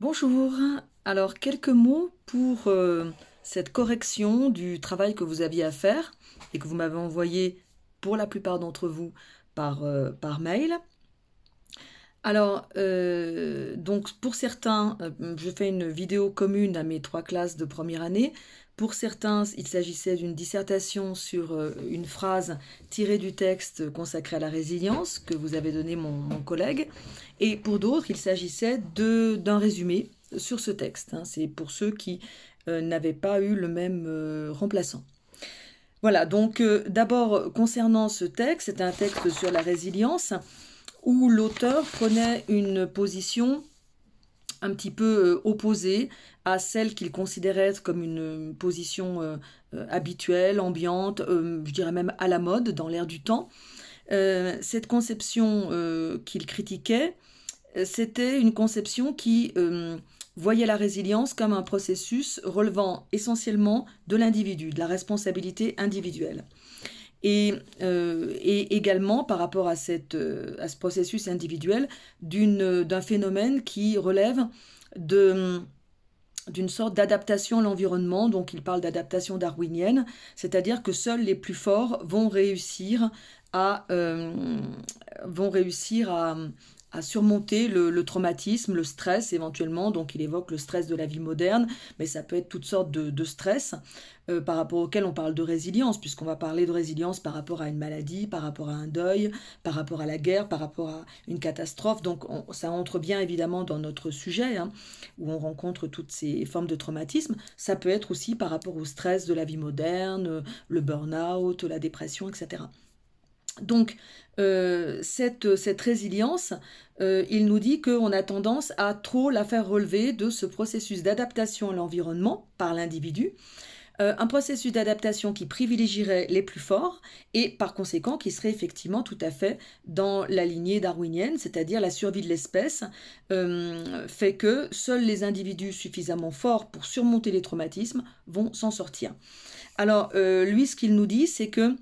Bonjour. Alors, quelques mots pour cette correction du travail que vous aviez à faire et que vous m'avez envoyé pour la plupart d'entre vous par mail. Alors, donc pour certains, je fais une vidéo commune à mes 3 classes de première année. Pour certains, il s'agissait d'une dissertation sur une phrase tirée du texte consacré à la résilience que vous avez donné mon collègue. Et pour d'autres, il s'agissait d'un résumé sur ce texte, hein. C'est pour ceux qui n'avaient pas eu le même remplaçant. Voilà, donc d'abord concernant ce texte, c'est un texte sur la résilience où l'auteur prenait une position un petit peu opposée à celle qu'il considérait être comme une position habituelle, ambiante, je dirais même à la mode dans l'air du temps. Cette conception qu'il critiquait, c'était une conception qui voyait la résilience comme un processus relevant essentiellement de l'individu, de la responsabilité individuelle. Et également par rapport à ce processus individuel d'un phénomène qui relève d'une sorte d'adaptation à l'environnement. Donc il parle d'adaptation darwinienne, c'est-à-dire que seuls les plus forts vont réussir à, à surmonter le traumatisme, le stress éventuellement. Donc il évoque le stress de la vie moderne, mais ça peut être toutes sortes de stress par rapport auquel on parle de résilience, puisqu'on va parler de résilience par rapport à une maladie, par rapport à un deuil, par rapport à la guerre, par rapport à une catastrophe. Donc ça entre bien évidemment dans notre sujet, hein, où on rencontre toutes ces formes de traumatisme. Ça peut être aussi par rapport au stress de la vie moderne, le burn-out, la dépression, etc. Donc, cette résilience, il nous dit qu'on a tendance à trop la faire relever de ce processus d'adaptation à l'environnement par l'individu, un processus d'adaptation qui privilégierait les plus forts et par conséquent qui serait effectivement tout à fait dans la lignée darwinienne, c'est-à-dire la survie de l'espèce fait que seuls les individus suffisamment forts pour surmonter les traumatismes vont s'en sortir. Alors, lui, ce qu'il nous dit, c'est que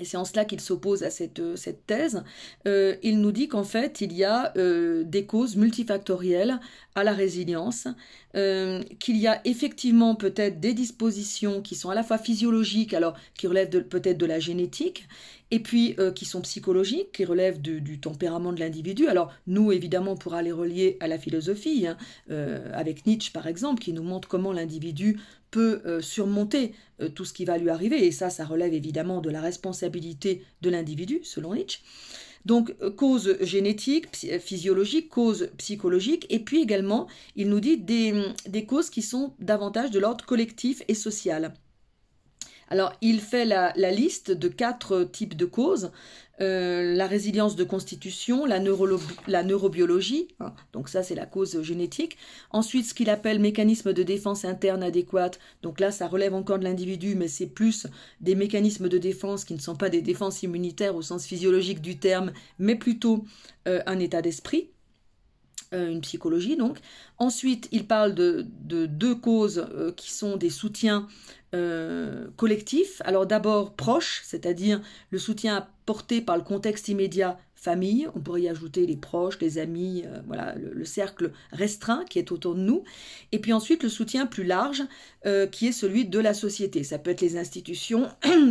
et c'est en cela qu'il s'oppose à cette thèse, il nous dit qu'en fait, il y a des causes multifactorielles à la résilience, qu'il y a effectivement peut-être des dispositions qui sont à la fois physiologiques, alors qui relèvent peut-être de la génétique, et puis qui sont psychologiques, qui relèvent du tempérament de l'individu. Alors nous, évidemment, on pourra les relier à la philosophie, hein, avec Nietzsche par exemple, qui nous montre comment l'individu peut surmonter tout ce qui va lui arriver, et ça relève évidemment de la responsabilité de l'individu, selon Nietzsche. Donc, cause génétique, physiologique, cause psychologique, et puis également, il nous dit des causes qui sont davantage de l'ordre collectif et social. Alors, il fait la liste de 4 types de causes. La résilience de constitution, la neurobiologie, hein, donc ça c'est la cause génétique. Ensuite, ce qu'il appelle mécanisme de défense interne adéquat, donc là ça relève encore de l'individu, mais c'est plus des mécanismes de défense qui ne sont pas des défenses immunitaires au sens physiologique du terme, mais plutôt un état d'esprit. Une psychologie donc. Ensuite, il parle de 2 causes qui sont des soutiens collectifs. Alors d'abord proches, c'est-à-dire le soutien apporté par le contexte immédiat, famille, on pourrait y ajouter les proches, les amis, voilà, le cercle restreint qui est autour de nous. Et puis ensuite le soutien plus large qui est celui de la société. Ça peut être les institutions,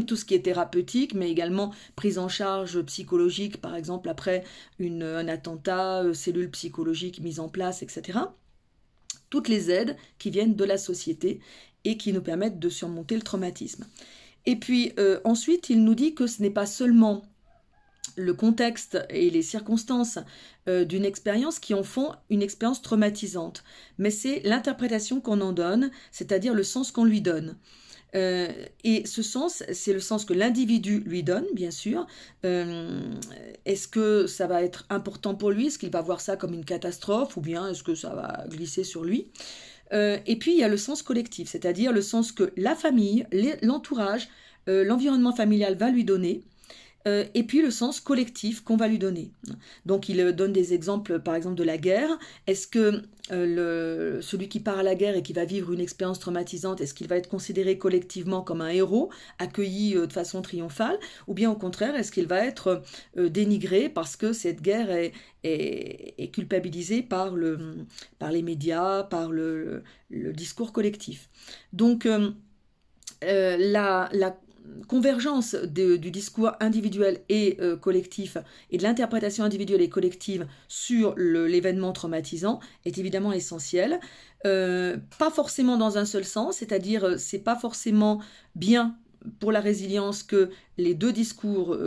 tout ce qui est thérapeutique, mais également prise en charge psychologique, par exemple après un attentat, cellules psychologiques mises en place, etc. Toutes les aides qui viennent de la société et qui nous permettent de surmonter le traumatisme. Et puis ensuite, il nous dit que ce n'est pas seulement le contexte et les circonstances d'une expérience qui en font une expérience traumatisante, mais c'est l'interprétation qu'on en donne, c'est-à-dire le sens qu'on lui donne. Et ce sens, c'est le sens que l'individu lui donne, bien sûr. Est-ce que ça va être important pour lui? Est-ce qu'il va voir ça comme une catastrophe? Ou bien est-ce que ça va glisser sur lui? Et puis il y a le sens collectif, c'est-à-dire le sens que la famille, l'entourage, l'environnement familial va lui donner, et puis le sens collectif qu'on va lui donner. Donc il donne des exemples, par exemple, de la guerre. Est-ce que celui qui part à la guerre et qui va vivre une expérience traumatisante, est-ce qu'il va être considéré collectivement comme un héros, accueilli de façon triomphale, ou bien au contraire, est-ce qu'il va être dénigré parce que cette guerre est culpabilisée par les médias, par le discours collectif. Donc la convergence du discours individuel et collectif et de l'interprétation individuelle et collective sur l'événement traumatisant est évidemment essentielle. Pas forcément dans un seul sens, c'est-à-dire c'est pas forcément bien pour la résilience que les deux discours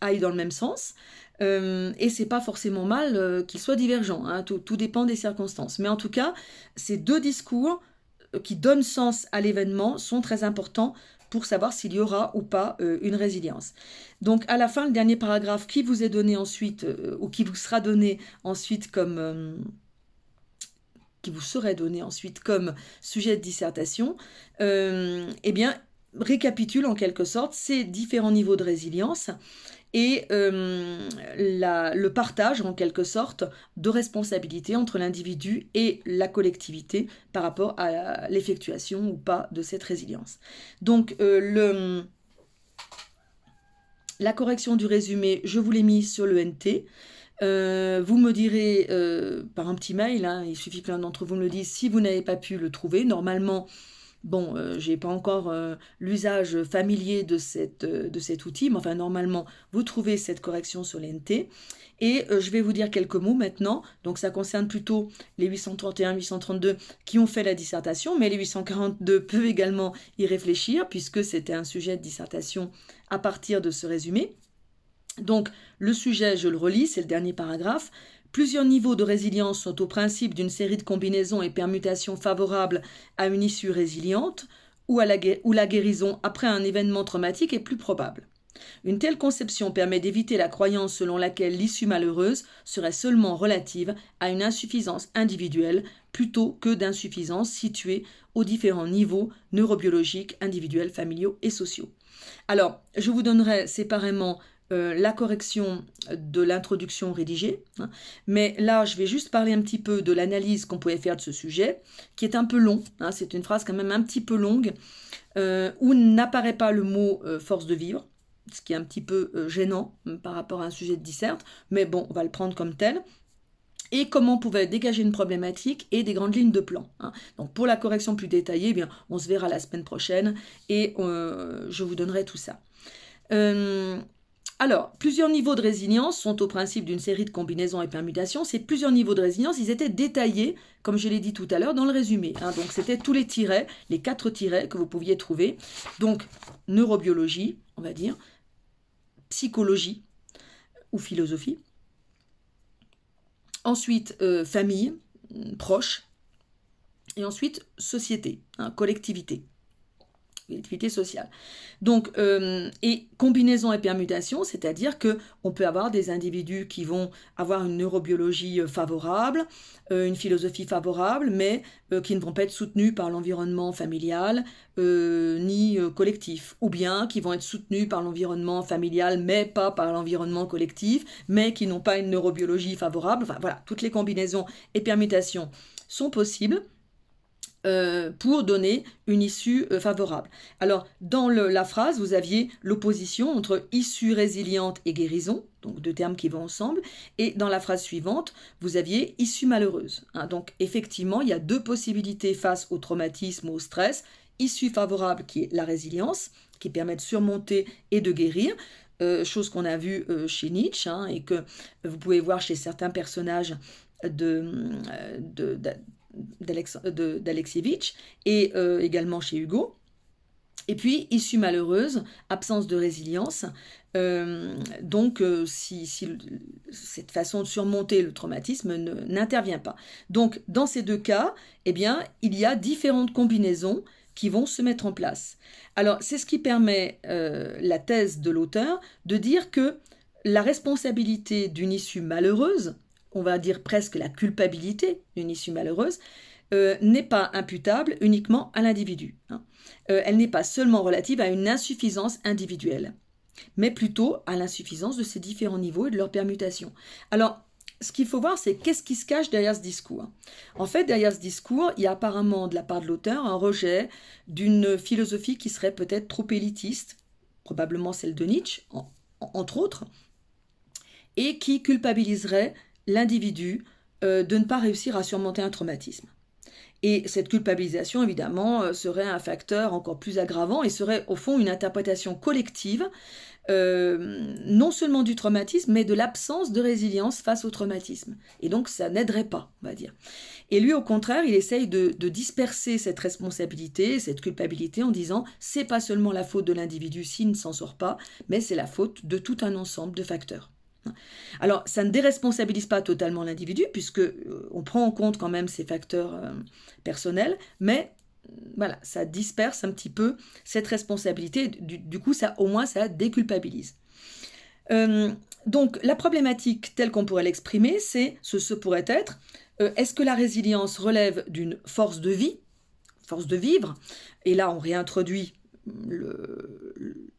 aillent dans le même sens. Et c'est pas forcément mal qu'ils soient divergents, hein, tout dépend des circonstances. Mais en tout cas, ces deux discours qui donnent sens à l'événement sont très importants pour savoir s'il y aura ou pas une résilience. Donc à la fin, le dernier paragraphe qui vous est donné ensuite, ou qui vous sera donné ensuite comme sujet de dissertation, eh bien, récapitule en quelque sorte ces différents niveaux de résilience et le partage en quelque sorte de responsabilité entre l'individu et la collectivité par rapport à l'effectuation ou pas de cette résilience. Donc la correction du résumé, je vous l'ai mis sur le NT. Vous me direz par un petit mail, hein, il suffit que l'un d'entre vous me le dise si vous n'avez pas pu le trouver. Normalement, bon, j'ai pas encore l'usage familier de cet outil, mais enfin, normalement, vous trouvez cette correction sur l'NT. Et je vais vous dire quelques mots maintenant. Donc, ça concerne plutôt les 831, 832 qui ont fait la dissertation, mais les 842 peuvent également y réfléchir, puisque c'était un sujet de dissertation à partir de ce résumé. Donc, le sujet, je le relis, c'est le dernier paragraphe. Plusieurs niveaux de résilience sont au principe d'une série de combinaisons et permutations favorables à une issue résiliente ou la guérison après un événement traumatique est plus probable. Une telle conception permet d'éviter la croyance selon laquelle l'issue malheureuse serait seulement relative à une insuffisance individuelle plutôt que d'insuffisance située aux différents niveaux neurobiologiques, individuels, familiaux et sociaux. Alors, je vous donnerai séparément la correction de l'introduction rédigée, hein. Mais là je vais juste parler un petit peu de l'analyse qu'on pouvait faire de ce sujet, qui est un peu long, hein, c'est une phrase quand même un petit peu longue, où n'apparaît pas le mot force de vivre, ce qui est un petit peu gênant par rapport à un sujet de disserte, mais bon, on va le prendre comme tel. Et comment on pouvait dégager une problématique et des grandes lignes de plan, hein. Donc pour la correction plus détaillée, eh bien, on se verra la semaine prochaine et je vous donnerai tout ça. Alors, plusieurs niveaux de résilience sont au principe d'une série de combinaisons et permutations. Ces plusieurs niveaux de résilience, ils étaient détaillés, comme je l'ai dit tout à l'heure, dans le résumé, hein. Donc, c'était tous les tirets, les 4 tirets que vous pouviez trouver. Donc, neurobiologie, on va dire, psychologie ou philosophie. Ensuite, famille, proche. Et ensuite, société, hein, collectivité sociale. Donc, et combinaison et permutation, c'est-à-dire qu'on peut avoir des individus qui vont avoir une neurobiologie favorable, une philosophie favorable, mais qui ne vont pas être soutenus par l'environnement familial ni collectif, ou bien qui vont être soutenus par l'environnement familial, mais pas par l'environnement collectif, mais qui n'ont pas une neurobiologie favorable. Enfin, voilà, toutes les combinaisons et permutations sont possibles pour donner une issue favorable. Alors, dans la phrase, vous aviez l'opposition entre issue résiliente et guérison, donc deux termes qui vont ensemble, et dans la phrase suivante, vous aviez issue malheureuse, hein. Donc, effectivement, il y a deux possibilités face au traumatisme ou au stress. Issue favorable, qui est la résilience, qui permet de surmonter et de guérir, chose qu'on a vue chez Nietzsche, hein, et que vous pouvez voir chez certains personnages d'Alexievitch et également chez Hugo. Et puis, issue malheureuse, absence de résilience. Donc, si cette façon de surmonter le traumatisme n'intervient pas. Donc, dans ces deux cas, eh bien, il y a différentes combinaisons qui vont se mettre en place. Alors, c'est ce qui permet la thèse de l'auteur de dire que la responsabilité d'une issue malheureuse, on va dire presque la culpabilité d'une issue malheureuse, n'est pas imputable uniquement à l'individu, hein. Elle n'est pas seulement relative à une insuffisance individuelle. mais plutôt à l'insuffisance de ces différents niveaux et de leurs permutations. Alors, ce qu'il faut voir, c'est qu'est-ce qui se cache derrière ce discours. En fait, derrière ce discours, il y a apparemment de la part de l'auteur un rejet d'une philosophie qui serait peut-être trop élitiste, probablement celle de Nietzsche, entre autres, et qui culpabiliserait l'individu de ne pas réussir à surmonter un traumatisme. Et cette culpabilisation, évidemment, serait un facteur encore plus aggravant et serait au fond une interprétation collective, non seulement du traumatisme, mais de l'absence de résilience face au traumatisme. Et donc, ça n'aiderait pas, on va dire. Et lui, au contraire, il essaye de disperser cette responsabilité, cette culpabilité, en disant « c'est pas seulement la faute de l'individu s'il ne s'en sort pas, mais c'est la faute de tout un ensemble de facteurs ». Alors, ça ne déresponsabilise pas totalement l'individu, puisque on prend en compte quand même ces facteurs personnels, mais voilà, ça disperse un petit peu cette responsabilité. Du coup, au moins, ça déculpabilise. Donc, la problématique telle qu'on pourrait l'exprimer, ce pourrait être, est-ce que la résilience relève d'une force de vie, force de vivre, et là, on réintroduit le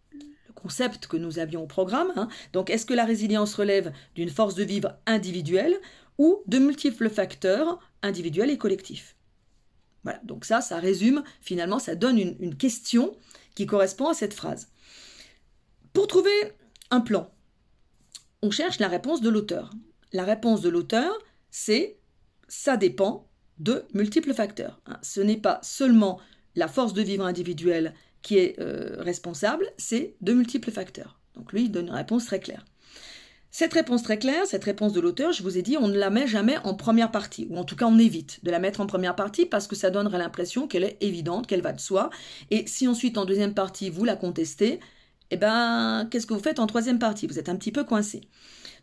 concept que nous avions au programme. Donc, est-ce que la résilience relève d'une force de vivre individuelle ou de multiples facteurs individuels et collectifs? Voilà, donc ça résume, finalement, ça donne une question qui correspond à cette phrase. Pour trouver un plan, on cherche la réponse de l'auteur. La réponse de l'auteur, c'est « ça dépend de multiples facteurs ». Ce n'est pas seulement la force de vivre individuelle qui est responsable, c'est de multiples facteurs. Donc lui, il donne une réponse très claire. Cette réponse très claire, cette réponse de l'auteur, je vous ai dit, on ne la met jamais en première partie, ou en tout cas on évite de la mettre en première partie parce que ça donnerait l'impression qu'elle est évidente, qu'elle va de soi, et si ensuite en deuxième partie vous la contestez, eh ben, qu'est-ce que vous faites en troisième partie? Vous êtes un petit peu coincé.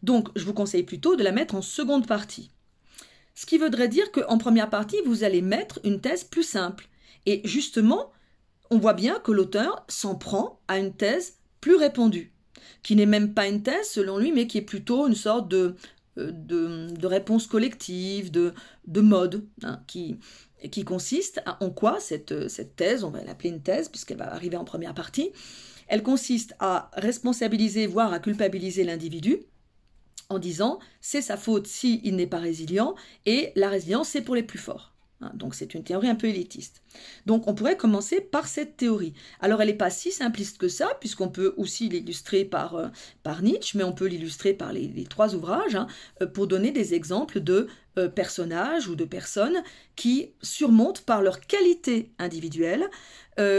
Donc je vous conseille plutôt de la mettre en seconde partie. Ce qui voudrait dire qu'en première partie, vous allez mettre une thèse plus simple. Et justement, on voit bien que l'auteur s'en prend à une thèse plus répandue, qui n'est même pas une thèse selon lui, mais qui est plutôt une sorte de réponse collective, de mode, qui consiste en quoi cette thèse, on va l'appeler une thèse, puisqu'elle va arriver en première partie, elle consiste à responsabiliser, voire à culpabiliser l'individu, en disant c'est sa faute s'il n'est pas résilient, et la résilience c'est pour les plus forts. Donc c'est une théorie un peu élitiste. Donc on pourrait commencer par cette théorie. Alors elle n'est pas si simpliste que ça, puisqu'on peut aussi l'illustrer par Nietzsche, mais on peut l'illustrer par les trois ouvrages, pour donner des exemples de personnages ou de personnes qui surmontent par leur qualité individuelle,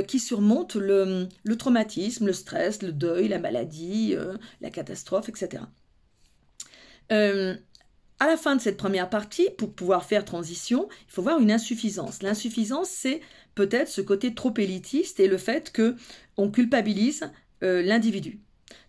qui surmontent le traumatisme, le stress, le deuil, la maladie, la catastrophe, etc. À la fin de cette première partie, pour pouvoir faire transition, il faut voir une insuffisance. L'insuffisance, c'est peut-être ce côté trop élitiste et le fait qu'on culpabilise l'individu.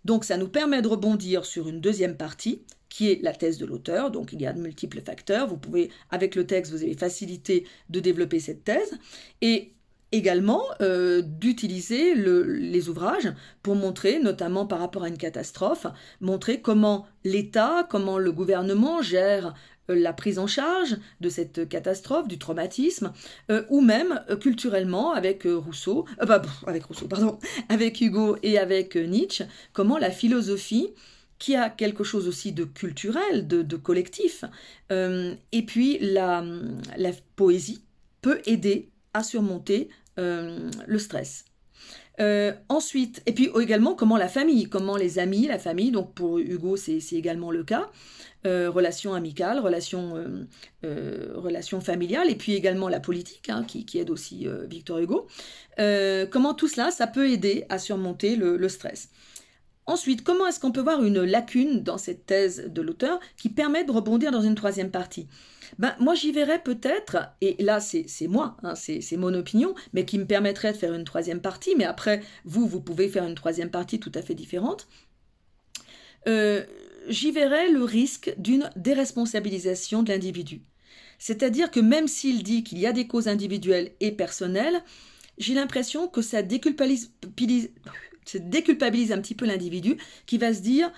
Donc ça nous permet de rebondir sur une deuxième partie, qui est la thèse de l'auteur. Donc il y a de multiples facteurs. Vous pouvez, avec le texte, vous avez facilité de développer cette thèse. Et également d'utiliser les ouvrages pour montrer, notamment par rapport à une catastrophe, montrer comment l'État, comment le gouvernement gère la prise en charge de cette catastrophe, du traumatisme, ou même culturellement avec avec Hugo et avec Nietzsche, comment la philosophie, qui a quelque chose aussi de culturel, de collectif, et puis la poésie peut aider à surmonter le stress. Ensuite, et puis également comment la famille, comment les amis, la famille, donc pour Hugo c'est également le cas, relations amicales, relations familiales, et puis également la politique, qui aide aussi Victor Hugo. Comment tout cela, ça peut aider à surmonter le stress. Ensuite, comment est-ce qu'on peut voir une lacune dans cette thèse de l'auteur qui permet de rebondir dans une troisième partie? Moi, j'y verrais peut-être, et là, c'est moi, c'est mon opinion, mais qui me permettrait de faire une troisième partie, mais après, vous pouvez faire une troisième partie tout à fait différente. J'y verrais le risque d'une déresponsabilisation de l'individu. C'est-à-dire que même s'il dit qu'il y a des causes individuelles et personnelles, j'ai l'impression que ça déculpabilise un petit peu l'individu qui va se dire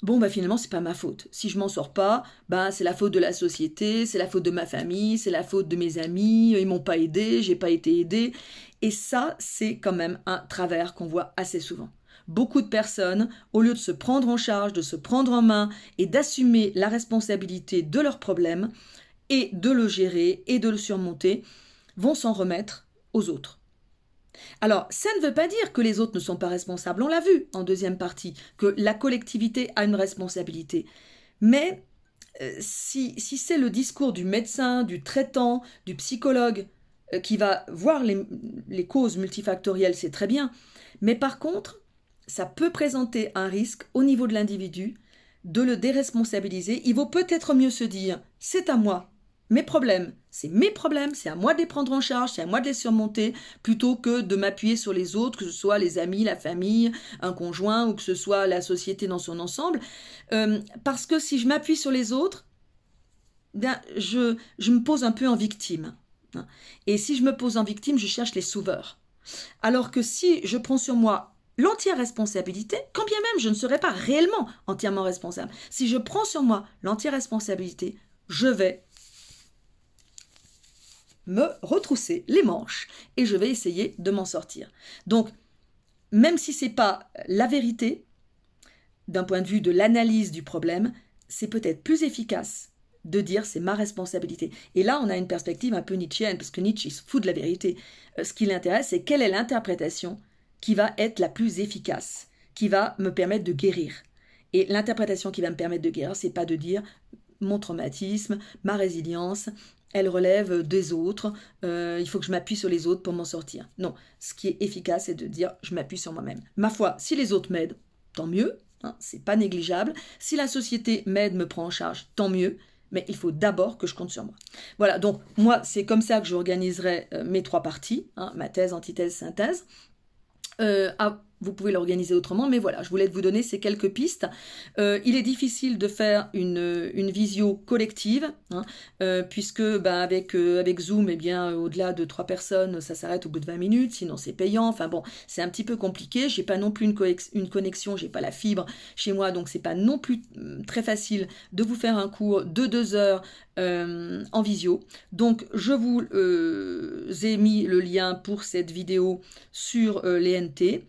bon finalement c'est pas ma faute, si je m'en sors pas, c'est la faute de la société, c'est la faute de ma famille, c'est la faute de mes amis, ils m'ont pas aidé, j'ai pas été aidé, et ça c'est quand même un travers qu'on voit assez souvent. beaucoup de personnes, au lieu de se prendre en charge, de se prendre en main et d'assumer la responsabilité de leurs problèmes et de le gérer et de le surmonter, vont s'en remettre aux autres. Alors, ça ne veut pas dire que les autres ne sont pas responsables, on l'a vu en deuxième partie, que la collectivité a une responsabilité. Mais si c'est le discours du médecin, du traitant, du psychologue qui va voir les causes multifactorielles, c'est très bien. Mais par contre, ça peut présenter un risque au niveau de l'individu de le déresponsabiliser. Il vaut peut-être mieux se dire, c'est à moi, mes problèmes, c'est à moi de les prendre en charge, c'est à moi de les surmonter, plutôt que de m'appuyer sur les autres, que ce soit les amis, la famille, un conjoint, ou que ce soit la société dans son ensemble. Parce que si je m'appuie sur les autres, bien, je me pose un peu en victime. Et si je me pose en victime, je cherche les sauveurs. Alors que si je prends sur moi l'entière responsabilité, quand bien même je ne serai pas réellement entièrement responsable, si je prends sur moi l'entière responsabilité, je vais me retrousser les manches et je vais essayer de m'en sortir. Donc, même si ce n'est pas la vérité, d'un point de vue de l'analyse du problème, c'est peut-être plus efficace de dire c'est ma responsabilité. Et là, on a une perspective un peu nietzschéenne, parce que Nietzsche, il se fout de la vérité. Ce qui l'intéresse, c'est quelle est l'interprétation qui va être la plus efficace, qui va me permettre de guérir. Et l'interprétation qui va me permettre de guérir, c'est pas de dire mon traumatisme, ma résilience, elle relève des autres, il faut que je m'appuie sur les autres pour m'en sortir. Non, ce qui est efficace, c'est de dire je m'appuie sur moi-même. Ma foi, si les autres m'aident, tant mieux, hein, c'est pas négligeable. Si la société m'aide, me prend en charge, tant mieux. Mais il faut d'abord que je compte sur moi. Voilà, donc moi, c'est comme ça que j'organiserai mes 3 parties, hein, ma thèse, antithèse, synthèse. Vous pouvez l'organiser autrement, mais voilà, je voulais vous donner ces quelques pistes. Il est difficile de faire une visio collective, hein, puisque avec Zoom, au-delà de 3 personnes, ça s'arrête au bout de 20 minutes, sinon c'est payant. Enfin bon, c'est un petit peu compliqué. J'ai pas non plus une connexion, j'ai pas la fibre chez moi, donc c'est pas non plus très facile de vous faire un cours de 2 heures en visio. Donc je vous ai mis le lien pour cette vidéo sur l'ENT.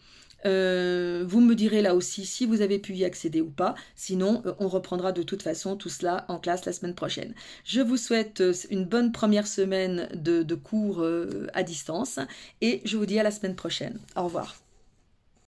Vous me direz là aussi si vous avez pu y accéder ou pas. Sinon, on reprendra de toute façon tout cela en classe la semaine prochaine. Je vous souhaite une bonne première semaine de cours à distance et je vous dis à la semaine prochaine. Au revoir.